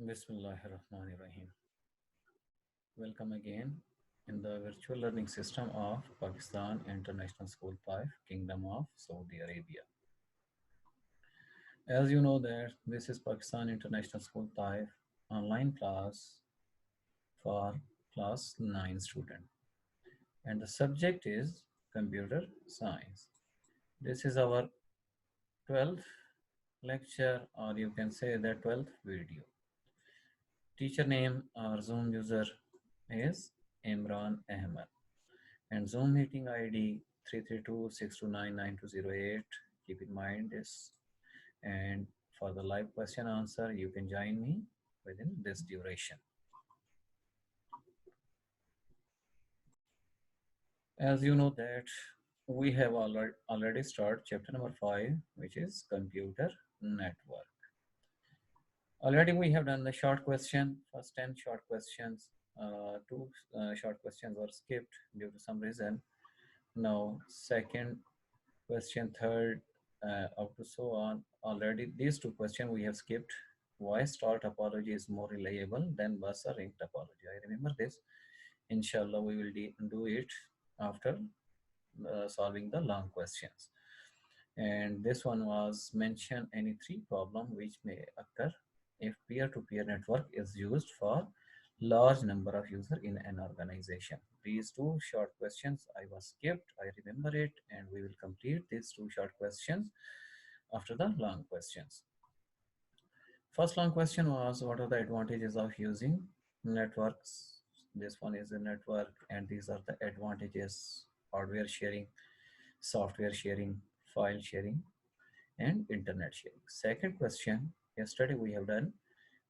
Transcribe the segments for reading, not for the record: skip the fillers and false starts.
Bismillahirrahmanirrahim. Welcome again in the virtual learning system of Pakistan International School 5, Kingdom of Saudi Arabia. As you know that this is Pakistan International School 5 online class for class 9 student and the subject is computer science. This is our 12th lecture or you can say the 12th video. Teacher name or Zoom user is Imran Ahmed. And Zoom meeting ID 332-629-9208. Keep in mind this. And for the live question answer, you can join me within this duration. As you know that we have already started chapter number 5, which is computer network. Already we have done the short question, first 10 short questions. Two short questions were skipped due to some reason. Now, second question, third, up to so on. Already these two questions we have skipped. Why star topology is more reliable than bus or ring topology? I remember this. Inshallah, we will do it after solving the long questions. And this one was mention any three problem which may occur if peer-to-peer network is used for large number of users in an organization. These two short questions I was skipped. I remember it, and we will complete these two short questions after the long questions. First long question was what are the advantages of using networks? This one is a network, and these are the advantages: hardware sharing, software sharing, file sharing, and internet sharing. Second question, yesterday we have done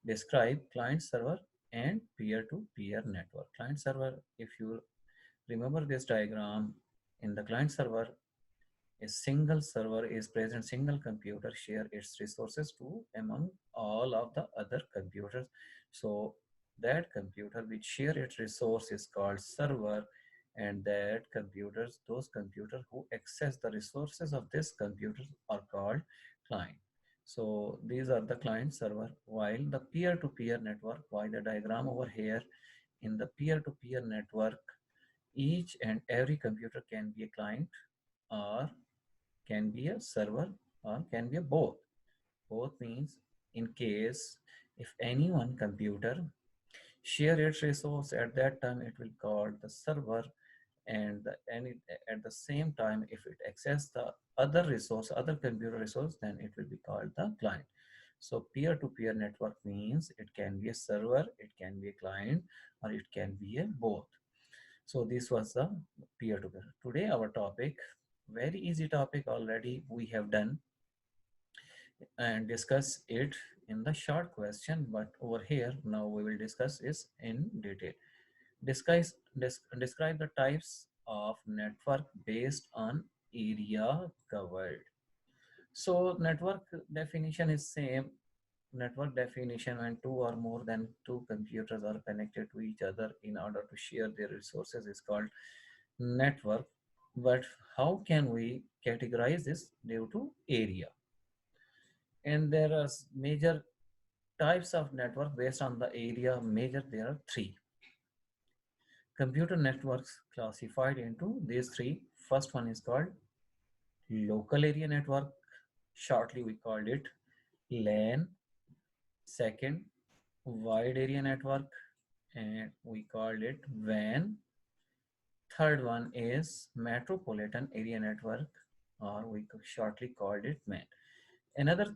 describe client server and peer-to-peer network. Client server, if you remember this diagram, in the client server, a single server is present, single computer share its resources to among all of the other computers. So that computer which share its resource is called server, and that computers, those computers who access the resources of this computer are called client. So these are the client server, while the peer-to-peer network, why the diagram over here, in the peer-to-peer network, each and every computer can be a client or can be a server or can be a both. Both means in case if any one computer share its resource at that time it will call the server, and at the same time if it access the other resource, other computer resource, then it will be called the client. So peer-to-peer network means it can be a server, it can be a client, or it can be a both. So this was the peer-to-peer. Today our topic, very easy topic, already we have done and discuss it in the short question, but over here now we will discuss is in detail. Describe the types of network based on area covered. So network definition is same. Network definition when two or more than two computers are connected to each other in order to share their resources is called network. But how can we categorize this due to area? And there are major types of network based on the area. Major, there are three. Computer networks classified into these three. First one is called local area network. Shortly we called it LAN. Second, wide area network, and we called it WAN. Third one is metropolitan area network, or we shortly called it MAN. Another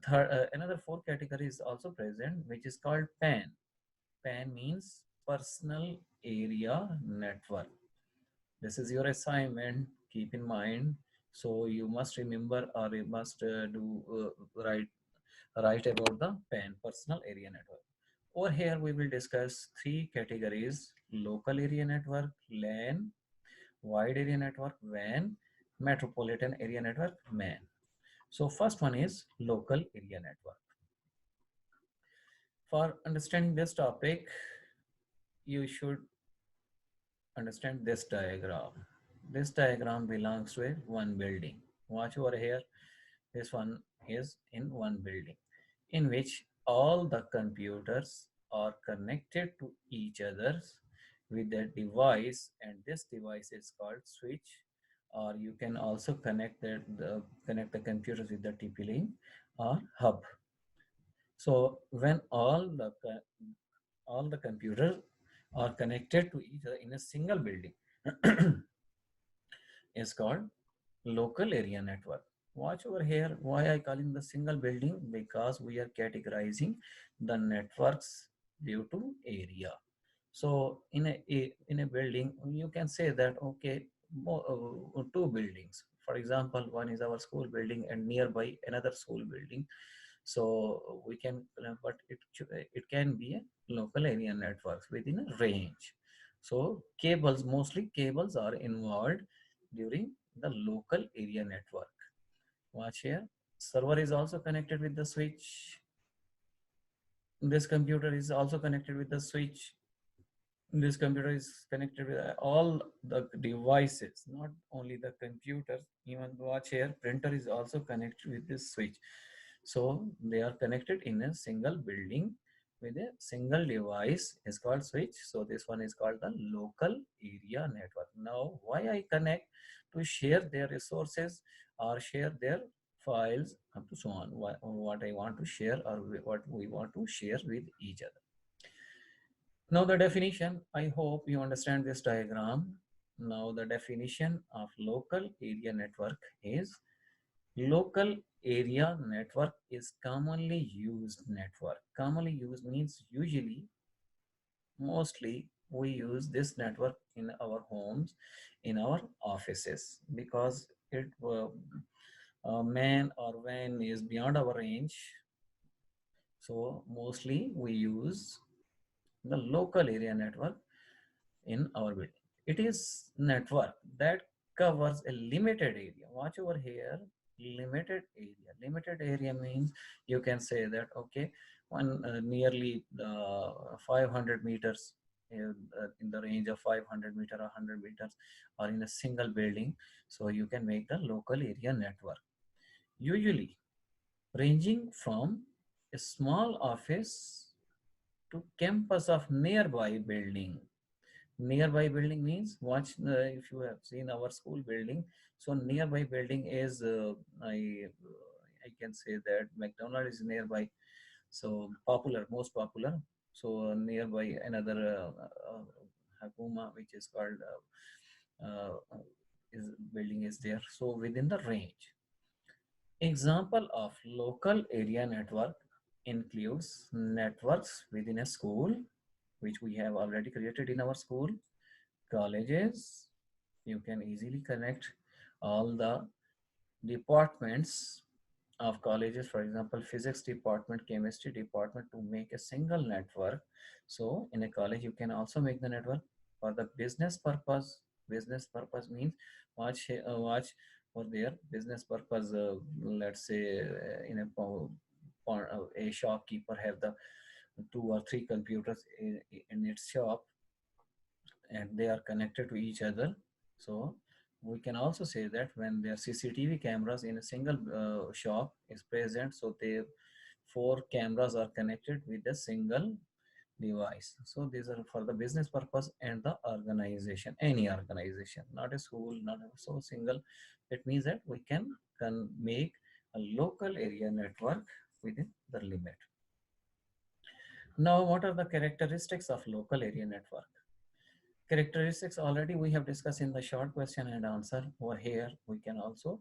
four categories also present, which is called PAN. PAN means personal area network. This is your assignment. Keep in mind. So you must remember or you must write about the PAN, personal area network. Over here we will discuss three categories: local area network, LAN, wide area network, WAN, metropolitan area network, MAN. So first one is local area network. For understanding this topic, you should understand this diagram. This diagram belongs to one building. Watch over here. This one is in one building in which all the computers are connected to each other with a device, and this device is called switch. Or you can also connect connect the computers with the TP-Link or hub. So when all the computers are connected to each other in a single building is called local area network. Watch over here. Why I calling the single building? Because we are categorizing the networks due to area. So in a building, you can say that okay, two buildings. For example, one is our school building and nearby another school building. So we can, but it can be a local area networks within a range. So cables, mostly cables are involved during the local area network. Watch here. Server is also connected with the switch. This computer is also connected with the switch. This computer is connected with all the devices, not only the computers. Even watch here, printer is also connected with this switch. So they are connected in a single building with a single device is called switch. So this one is called the local area network. Now why I connect? To share their resources or share their files up to so on, what I want to share or what we want to share with each other. Now the definition, I hope you understand this diagram. Now the definition of local area network is local area network is commonly used network. Commonly used means usually, mostly we use this network in our homes, in our offices, because it man or van is beyond our range. So mostly we use the local area network in our building. It is network that covers a limited area. Watch over here, limited area. Limited area means you can say that, okay, one nearly 500 meters in the range of 500 meter or 100 meters or in a single building. So you can make the local area network. Usually ranging from a small office to campus of nearby building. Nearby building means, watch, if you have seen our school building, so nearby building is I can say that McDonald is nearby, so popular, most popular. So nearby another Hakuma, which is called is building is there, so within the range. Example of local area network includes networks within a school, which we have already created in our school. Colleges, you can easily connect all the departments of colleges, for example, physics department, chemistry department, to make a single network. So in a college, you can also make the network for the business purpose. Business purpose means watch for their business purpose. Let's say in a shopkeeper have the 2 or 3 computers in its shop, and they are connected to each other. So we can also say that when their CCTV cameras in a single shop is present, so they 4 cameras are connected with a single device. So these are for the business purpose and the organization, any organization, not a school, not a, so single. It means that we can make a local area network within the limit. Now, what are the characteristics of local area network? Characteristics already we have discussed in the short question and answer. Over here we can also,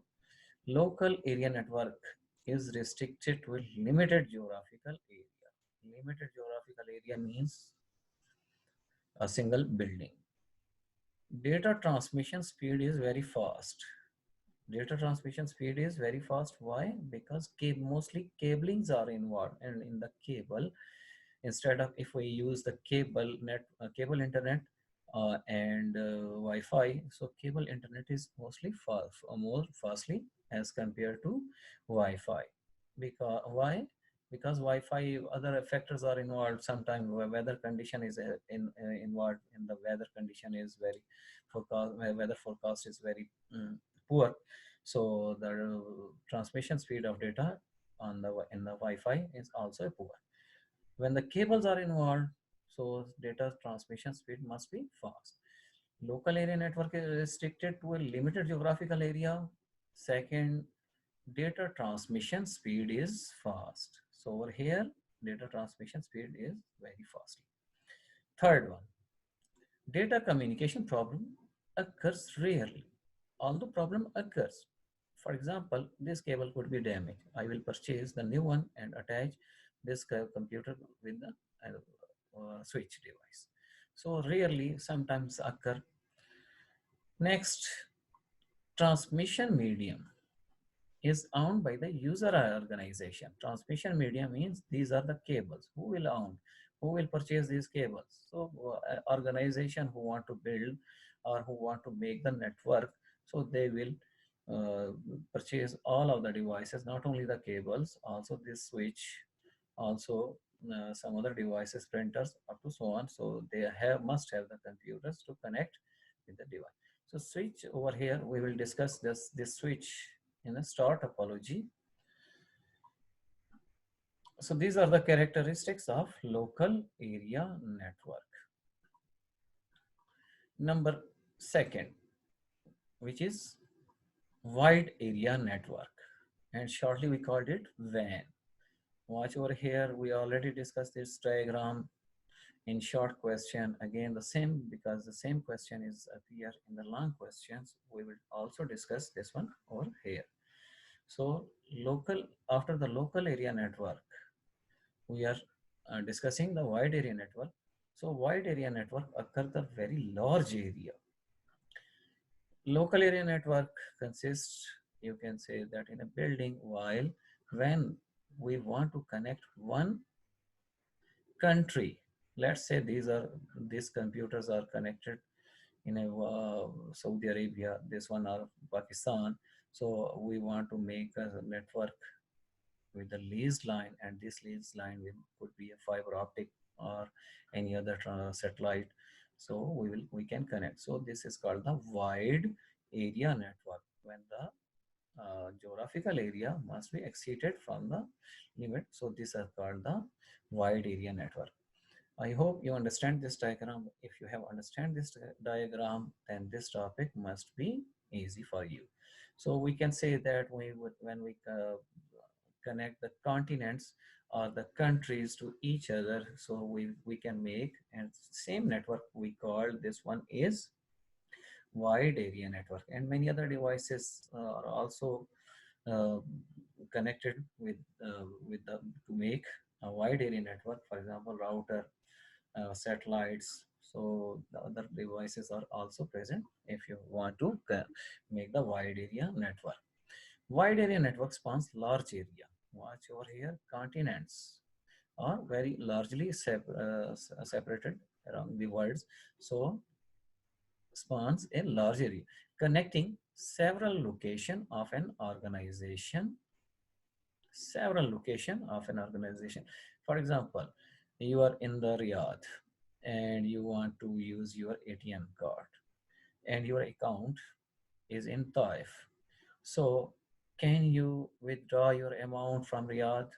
local area network is restricted to a limited geographical area. Limited geographical area means a single building. Data transmission speed is very fast. Data transmission speed is very fast. Why? Because mostly cablings are involved, and in the cable, instead of, if we use the cable internet and Wi-Fi, so cable internet is mostly more fastly as compared to Wi-Fi. Because why? Because Wi-Fi, other factors are involved. Sometimes weather condition is involved. In the weather condition is very forecast, weather forecast is very poor. So the transmission speed of data on the in the Wi-Fi is also poor. When the cables are involved, so data transmission speed must be fast. Local area network is restricted to a limited geographical area. Second, data transmission speed is fast. So over here, data transmission speed is very fast. Third one, data communication problem occurs rarely, although problem occurs. For example, this cable could be damaged. I will purchase the new one and attach this computer with the switch device. So rarely, sometimes occur. Next, transmission medium is owned by the user organization. Transmission media means these are the cables. Who will own? Who will purchase these cables? So organization who want to build or who want to make the network, so they will purchase all of the devices, not only the cables, also this switch, also some other devices, printers, up to so on. So they have must have the computers to connect with the device. So switch over here, we will discuss this switch in a star topology. So these are the characteristics of local area network. Number second, which is wide area network, and shortly we called it WAN. Watch over here, we already discussed this diagram in short question. Again the same, because the same question is appear in the long questions, we will also discuss this one over here. So local, after the local area network, we are discussing the wide area network. So wide area network occurs the very large area. Local area network consists, you can say that in a building, while when we want to connect one country, let's say these computers are connected in a Saudi Arabia, this one are Pakistan. So we want to make a network with the leased line, and this leased line could be a fiber optic or any other satellite. So we can connect. So this is called the wide area network, when the geographical area must be exceeded from the limit. So this is called the wide area network. I hope you understand this diagram. If you have understand this diagram, then this topic must be easy for you. So we can say that when we connect the continents or the countries to each other, so we can make, and same network we call this one is wide area network. And many other devices are also uh, connected with the to make a wide area network. For example, router, satellites. So the other devices are also present if you want to make the wide area network. Wide area network spans large area. Watch over here, continents are very largely separated around the world. So spans a large area connecting several location of an organization. Several location of an organization. For example, you are in the Riyadh and you want to use your ATM card, and your account is in Taif. So can you withdraw your amount from Riyadh?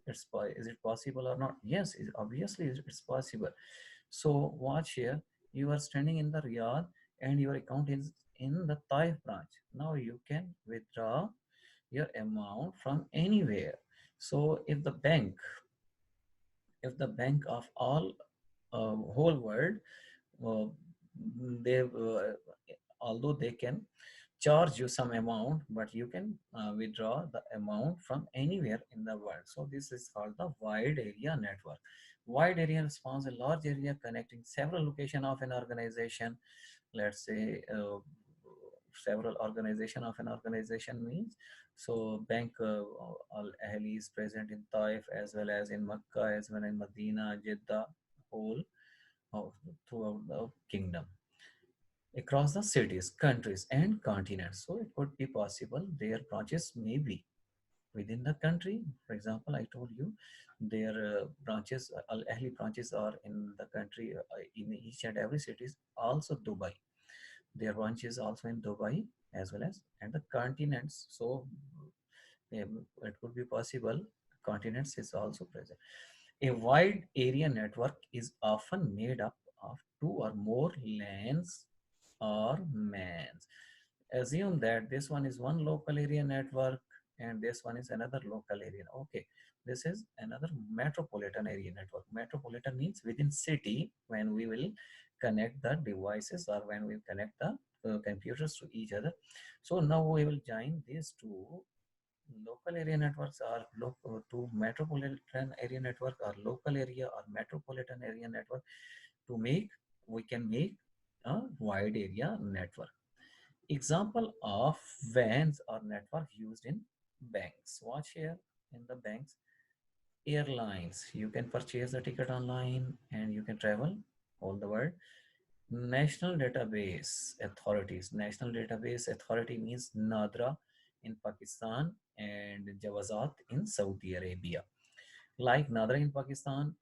Is it possible or not? Yes, obviously it's possible. So watch here, you are standing in the Riyadh and your account is in the Taif branch. Now you can withdraw your amount from anywhere. So if the bank of all whole world, uh, they although they can charge you some amount, but you can withdraw the amount from anywhere in the world. So this is called the wide area network. Wide area spans a large area connecting several locations of an organization. Let's say several organization of an organization means, so bank Al Ahli is present in Taif as well as in Makkah as well as in Medina, Jeddah, whole of, throughout the kingdom, across the cities, countries, and continents. So it could be possible their branches may be within the country. For example, I told you their branches, Al Ahli branches are in the country, in each and every cities. Also Dubai, their branches also in Dubai as well as and the continents. So it could be possible continents is also present. A wide area network is often made up of two or more LANs or MANs. Assume that this one is one local area network and this one is another local area. Okay, this is another metropolitan area network. Metropolitan means within city, when we will connect the devices or when we connect the computers to each other. So now we will join these two local area networks are local to metropolitan area network or local area or metropolitan area network to make we can make a wide area network. Example of WANs or network used in banks. Watch here in the banks. Airlines, you can purchase a ticket online and you can travel all the world. National database authorities. National database authority means NADRA in Pakistan and Jawazat in Saudi Arabia. Like NADRA in Pakistan,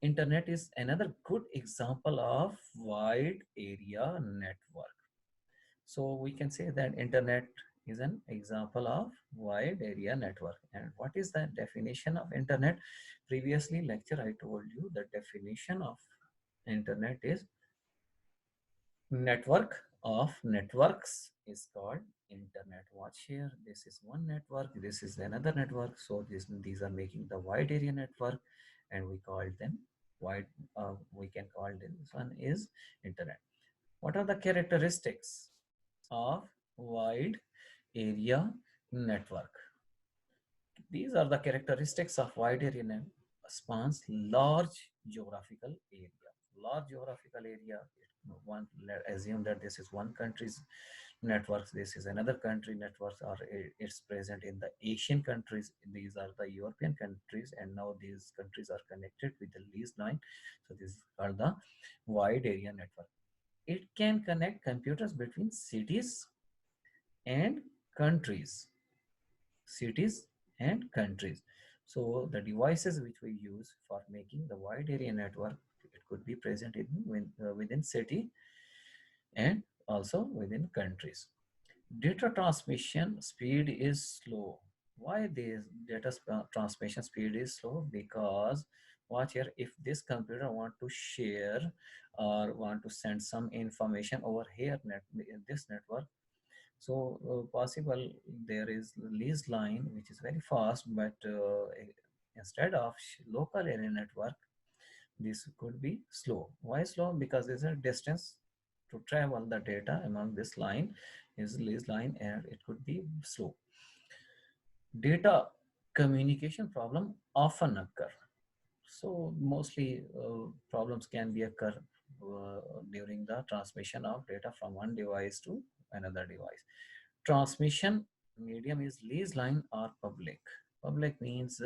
internet is another good example of wide area network. So we can say that internet is an example of wide area network. And what is the definition of internet? Previously lecture I told you the definition of internet is network of networks is called internet. Watch here, this is one network, this is another network. So these are making the wide area network and we call them wide, we can call this one is internet. What are the characteristics of wide area network? These are the characteristics of wide area network. Spans large geographical area. Large geographical area. One, assume that this is one country's networks. This is another country networks, or it's present in the Asian countries. These are the European countries, and now these countries are connected with the lease line. So these are the wide area network. It can connect computers between cities and countries. Cities and countries. So the devices which we use for making the wide area network, it could be present within city and also within countries. Data transmission speed is slow. Why this transmission speed is slow? Because watch here, if this computer want to share or want to send some information over here in this network, so possible there is lease line which is very fast, but instead of local area network, this could be slow. Why slow? Because there's a distance to travel the data among this line is lease line and it could be slow. Data communication problem often occur. So mostly problems can be occur during the transmission of data from one device to another device. Transmission medium is lease line or public. Public means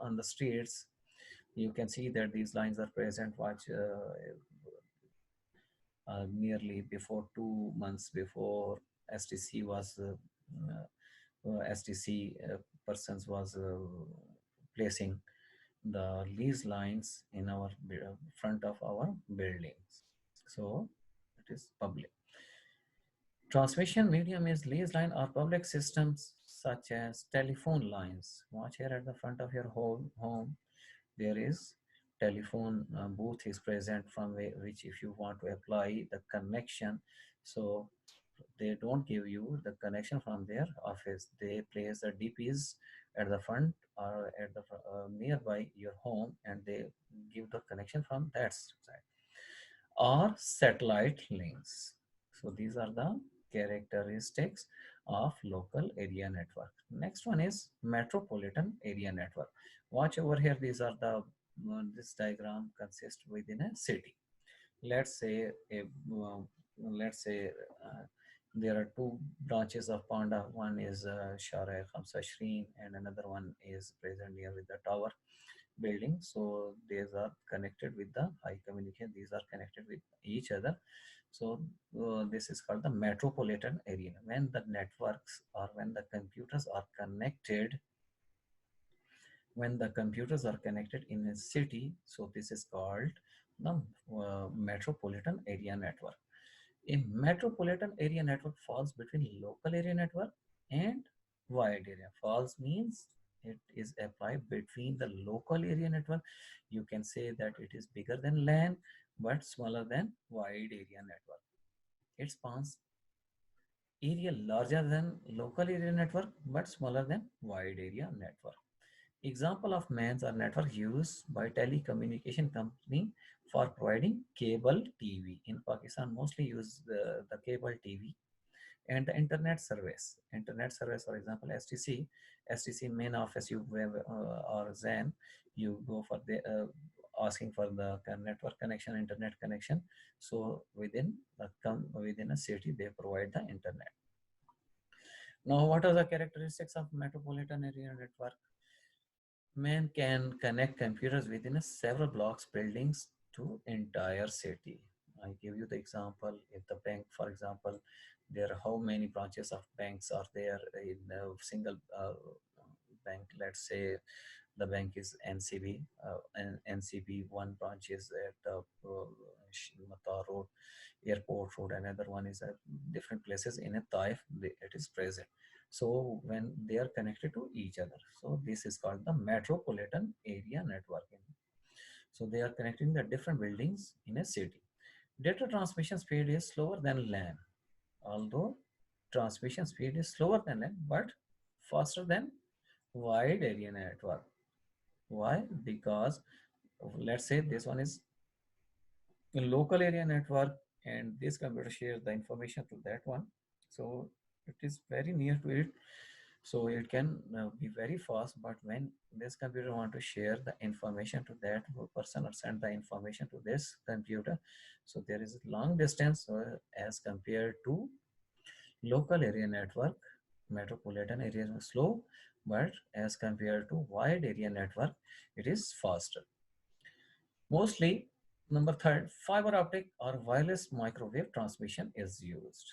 on the streets, you can see that these lines are present. Watch nearly before 2 months before STC was STC persons was placing the lease lines in our front of our buildings. So it is public. Transmission medium is lease line or public systems such as telephone lines. Watch here at the front of your home. There is telephone booth is present from which if you want to apply the connection. So they don't give you the connection from their office. They place the DPs at the front or at the nearby your home and they give the connection from that side or satellite links. So these are the characteristics of local area network. Next one is metropolitan area network. Watch over here. These are the this diagram consists within a city. Let's say let's say there are two branches of Panda. One is Shara Khamsa Shreen and another one is present near with the tower building. So these are connected with the high communication. These are connected with each other. So this is called the metropolitan area. When the networks or when the computers are connected, when the computers are connected in a city, so this is called the metropolitan area network. A metropolitan area network falls between local area network and wide area. Falls means it is applied between the local area network, you can say that it is bigger than LAN but smaller than wide area network. It spans area larger than local area network but smaller than wide area network. Example of MANs are network used by telecommunication company for providing cable TV. In Pakistan, mostly use the cable TV and the internet service. Internet service, for example, STC main office, you have, or ZAN, you go for the asking for the network connection, internet connection. So within a city, they provide the internet. Now, what are the characteristics of metropolitan area network? Man can connect computers within a several blocks, buildings to entire city. I give you the example. If the bank, for example, there are how many branches of banks are there in a single bank? Let's say the bank is NCB, and NCB one branch is at the Matar Road, Airport Road. Another one is at different places in a Taif. It is present. So when they are connected to each other, so this is called the metropolitan area networking. So they are connecting the different buildings in a city. Data transmission speed is slower than LAN, although transmission speed is slower than LAN, but faster than wide area network. Why? Because let's say this one is a local area network and this computer shares the information to that one. So it is very near to it. So it can be very fast, but when this computer want to share the information to that person or send the information to this computer, so there is a long distance as compared to local area network. Metropolitan area is slow, but as compared to wide area network, it is faster. Mostly, number third, fiber optic or wireless microwave transmission is used.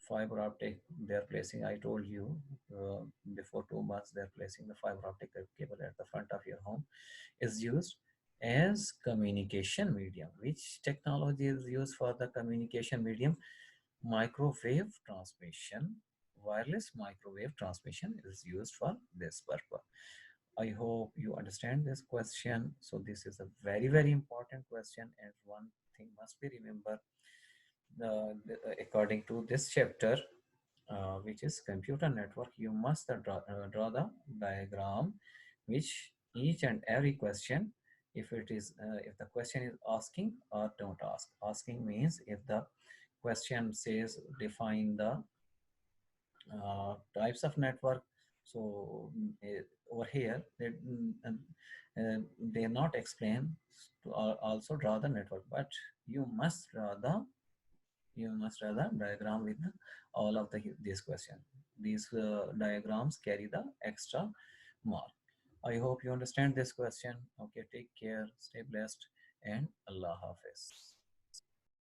Fiber optic, they're placing, I told you before 2 months, they're placing the fiber optic cable at the front of your home, is used as communication medium. Which technology is used for the communication medium? Microwave transmission. Wireless microwave transmission is used for this purpose. I hope you understand this question. So this is a very, very important question, and one thing must be remembered. According to this chapter, which is computer network, you must draw the diagram, which each and every question, if the question is asking or don't ask. Asking means if the question says define the types of network. So over here, they not explain to also draw the network, but you must draw the diagram with all of this question. These diagrams carry the extra mark. I hope you understand this question. Okay, take care, stay blessed, and Allah Hafiz.